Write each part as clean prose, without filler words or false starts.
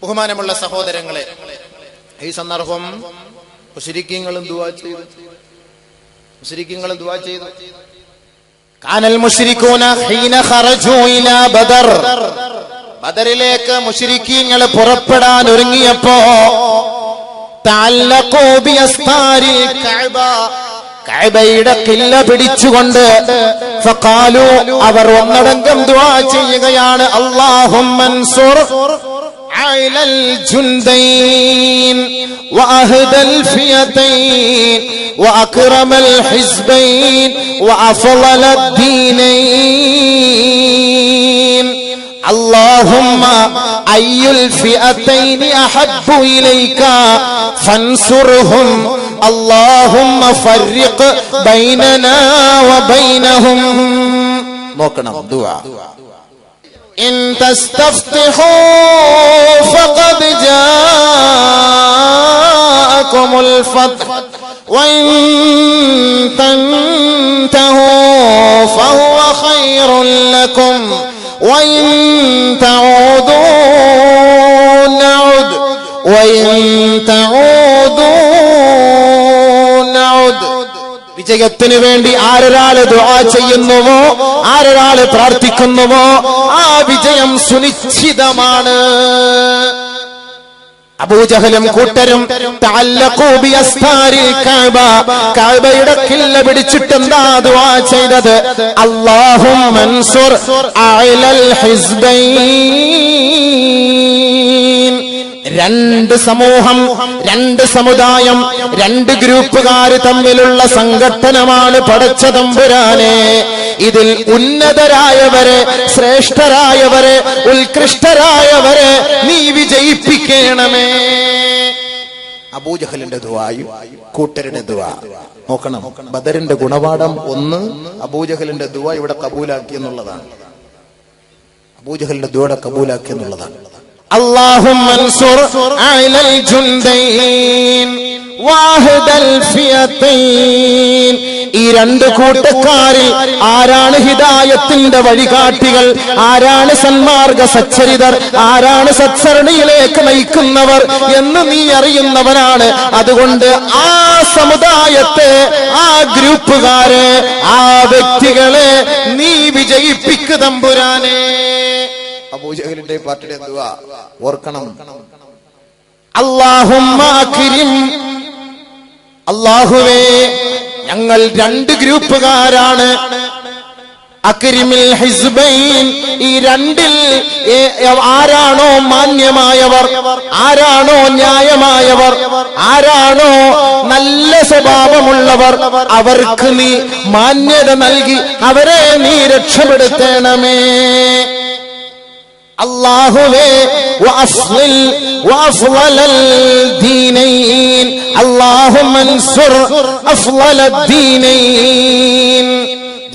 ബഹുമാനമുള്ള സഹോദരങ്ങളെ, ഈ സന്ദർഭം മുശ്രിക്കീങ്ങളും ദുആ ചെയ്തു. കാനൽ മുശ്രികൂന ഹീന ഖറജു ഇലാ ബദർ, ബദറിലേക്ക് മുശ്രിക്കീങ്ങൾ പുറപ്പെടാൻ ഒരുങ്ങിയപ്പോ തഅല്ലഖൂ ബിഅസ്താരിൽ കഅബ, കഅബയുടെ ഖില്ല പിടിച്ചുകൊണ്ട് ഫഖാലു, അവർ ഒന്നടങ്കം ദുആ ചെയ്യുകയാണ്, അല്ലാഹുമ്മ അൻസുർ على الجندين وأهدى الفئتين وأكرم الحزبين وأفضل الدينين اللهم أي الفئتين أحب إليك فانصرهم اللهم فرق بيننا وبينهم. നോക്കണം ദുആ. إن تستفتحوا فقد جاءكم الفتح وإن تنتهوا فهو خير لكم وإن تعودوا نعد വിജയത്തിന് വേണ്ടി ആരൊരാള് ദുആ ചെയ്യുന്നുവോ, ആരൊരാള് പ്രാർത്ഥിക്കുന്നുവോ, ആ വിജയം സുനിശ്ചിതമാണ്. അബൂജഹലും കൂട്ടരും തഅല്ലഖൂ ബിഅസ്താരിൽ കഅബ, കഅബയുടെ ഖില്ല പിടിച്ചിട്ട് എന്താ ദുആ ചെയ്തത്? അല്ലാഹുമ്മ അൻസുർ അലൽ ഹിസ്ബൈൻ. രണ്ട് സമൂഹം, രണ്ട് സമുദായം, രണ്ട് ഗ്രൂപ്പുകാര് തമ്മിലുള്ള സംഘട്ടനമാണ് പടച്ച തമ്പുരാനെ. ഇതിൽ ഉന്നതരായവരെ, ശ്രേഷ്ഠരായവരെ, ഉത്കൃഷ്ടരായവരെ നീ വിജയിപ്പിക്കണമേ. അബൂജഹലിന്റെ ദുആയും കൂട്ടരുടെ ദുആ നോക്കണം. ബദറിന്റെ ഗുണപാഠം ഒന്ന്, അബൂജഹലിന്റെ ദുആ ഇവിടെ കബൂലാക്കി എന്നുള്ളതാണ്. അബൂജഹലിന്റെ ദുആ കബൂലാക്കി എന്നുള്ളതാണ്. اللهم انصر على الجندين واهد الفئتين. ഈ രണ്ട് കൂട്ടക്കാരിൽ ആരാണ് ഹിദായത്തിന്റെ വഴികാട്ടികൾ, ആരാണ് സന്മാർഗ സച്ചരിതർ, ആരാണ് സത്സരണിയിലേക്ക് നയിക്കുന്നവർ എന്ന് നീ അറിയുന്നവനാണ്. അതുകൊണ്ട് ആ സമുദായത്തെ, ആ ഗ്രൂപ്പുകാരെ, ആ വ്യക്തികളെ നീ വിജയിപ്പിക്കു തമ്പുരാനെ. അബൂജഹലിന്റെ പാർട്ടിയുടെ ദുആ ഓർക്കണം. അല്ലാഹുമ്മ അക്രിം, അല്ലാഹുവേ ഞങ്ങൾ രണ്ട് ഗ്രൂപ്പുകാരാണ്. അക്രിമിൽ ഹിസ്ബൈൻ, ഈ രണ്ടിൽ ആരാണോ മാന്യമായവർ, ആരാണോ ന്യായമായവർ, ആരാണോ നല്ല സ്വഭാവമുള്ളവർ, അവർക്ക് നീ മാന്യത നൽകി അവരെ നീ രക്ഷപ്പെടുത്തണമേ. അല്ലാഹുവേ വഅഫ്ളൽ ദീനൈൻ, അല്ലാഹുമ്മ അൻസുർ അഫ്ളൽ ദീനൈൻ.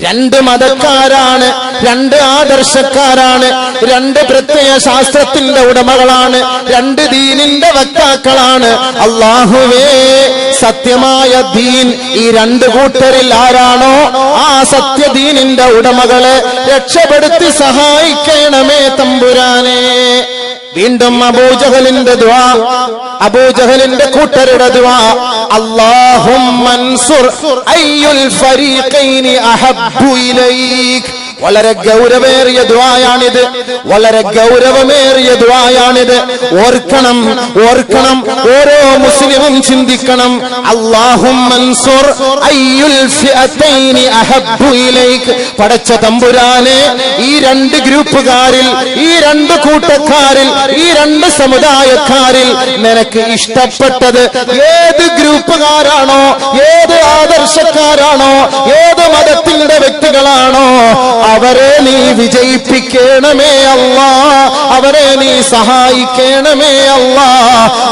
രണ്ട് മതക്കാരാണ്, രണ്ട് ആദർശക്കാരാണ്, രണ്ട് പ്രത്യയ ശാസ്ത്രത്തിന്റെ ഉടമകളാണ്, രണ്ട് ദീനിന്റെ വക്താക്കളാണ്. അല്ലാഹുവേ സത്യമായ ദീൻ, ഈ രണ്ട് കൂട്ടരിൽ ആരാണോ ആ സത്യദീനിന്റെ ഉടമകളെ രക്ഷപ്പെടുത്തി സഹായിക്കണമേ തമ്പുരാനെ. വീണ്ടും അബൂജഹലിന്റെ ദുആ, അബൂജഹലിന്റെ കൂട്ടരുടെ ദുആ, അല്ലാഹുമ്മ അൻസുർ അയ്യുൽ ഫരീഖൈനി അഹബ്ബു ഇലൈക്. വളരെ ഗൗരവേറിയ ദുആയാണിത്, വളരെ ഗൗരവമേറിയ ദുആയാണിത്. ഓർക്കണം, ഓർക്കണം, ഓരോ മുസ്ലിമും ചിന്തിക്കണം. അല്ലാഹുമ്മ അൻസുർ അയ്യുൽ ഫിഅതൈനി അഹബ്ബു ഇലൈക്. പടച്ച തമ്പുരാനെ, ഈ രണ്ട് ഗ്രൂപ്പുകാരിൽ, ഈ രണ്ട് കൂട്ടക്കാരിൽ, ഈ രണ്ട് സമുദായക്കാരിൽ നിനക്ക് ഇഷ്ടപ്പെട്ടത് ഏത് ഗ്രൂപ്പുകാരാണോ, ഏത് ആദർശക്കാരാണോ, ഏത് മതത്തിന്റെ വ്യക്തികളാണോ, അവരെ നീ വിജയിപ്പിക്കണമേ അല്ലാ, അവരെ നീ സഹായിക്കണമേ അല്ലാ.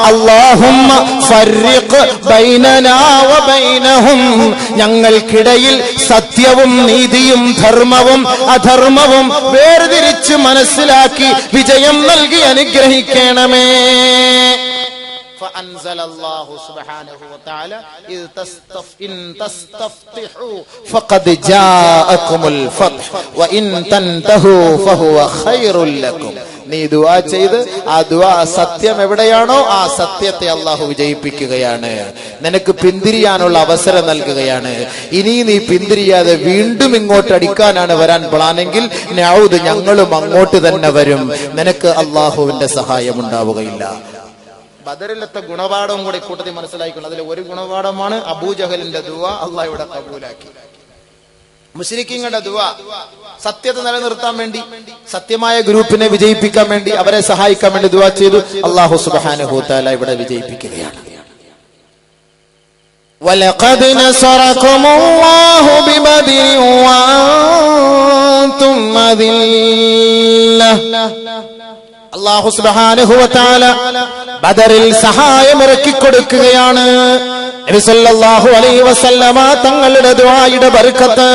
അല്ലാഹുമ്മ ഫർരിഖ് ബൈനനാ വബൈനഹും, ഞങ്ങൾക്കിടയിൽ സത്യവും നീതിയും ധർമ്മവും അധർമ്മവും വേർതിരിച്ച് മനസ്സിലാക്കി വിജയം നൽകി അനുഗ്രഹിക്കണമേ. فأنزل الله سبحانه وتعالى إن تستفتحوا فقد جاءكم الفتح وإن تنتهوا فهو خير لكم. നീ ദുആ ചെയ്ത് ആ ദുആ സത്യം എവിടെയാണോ ആ സത്യത്തെ അള്ളാഹു വിജയിപ്പിക്കുകയാണ്. നിനക്ക് പിന്തിരിയാനുള്ള അവസരം നൽകുകയാണ്. ഇനി നീ പിന്തിരിയാതെ വീണ്ടും ഇങ്ങോട്ട് അടിക്കാനാണ് വരാൻ പ്ലാനെങ്കിൽ നഊദ് ഞങ്ങളും അങ്ങോട്ട് തന്നെ വരും. നിനക്ക് അള്ളാഹുവിന്റെ സഹായം ഉണ്ടാവുകയില്ല. ബദറിലത്തെ ഗുണപാഠവും കൂടി കൂട്ടത്തിൽ മനസ്സിലാക്കിക്കൊണ്ട് അതിൽ ഒരു ഗുണപാഠമാണ് അബൂജഹലിന്റെ ദുആ അള്ളാഹു ഇവിടെ കബൂലാക്കി. മുശ്രിക്കീങ്ങളുടെ ദുആ സത്യത നിലനിർത്താൻ വേണ്ടി, സത്യമായ ഗ്രൂപ്പിനെ വിജയിപ്പിക്കാൻ വേണ്ടി, അവരെ സഹായിക്കാൻ വേണ്ടി ദുആ ചെയ്തു. അല്ലാഹു സുബ്ഹാനഹു വ തആല ഇവിടെ വിജയിപ്പിക്കുകയാണ്. വലഖദ് നസറകുമുല്ലാഹു ബിബദരി വഅൻതും അദില്ല. അല്ലാഹു സുബ്ഹാനഹു വ തആല ബദറിൽ സഹായം ഇറക്കി കൊടുക്കുകയാണ്. നബി സല്ലല്ലാഹു അലൈഹി വസല്ലമ തങ്ങളുടെ ദുആയുടെ ബർക്കത്ത്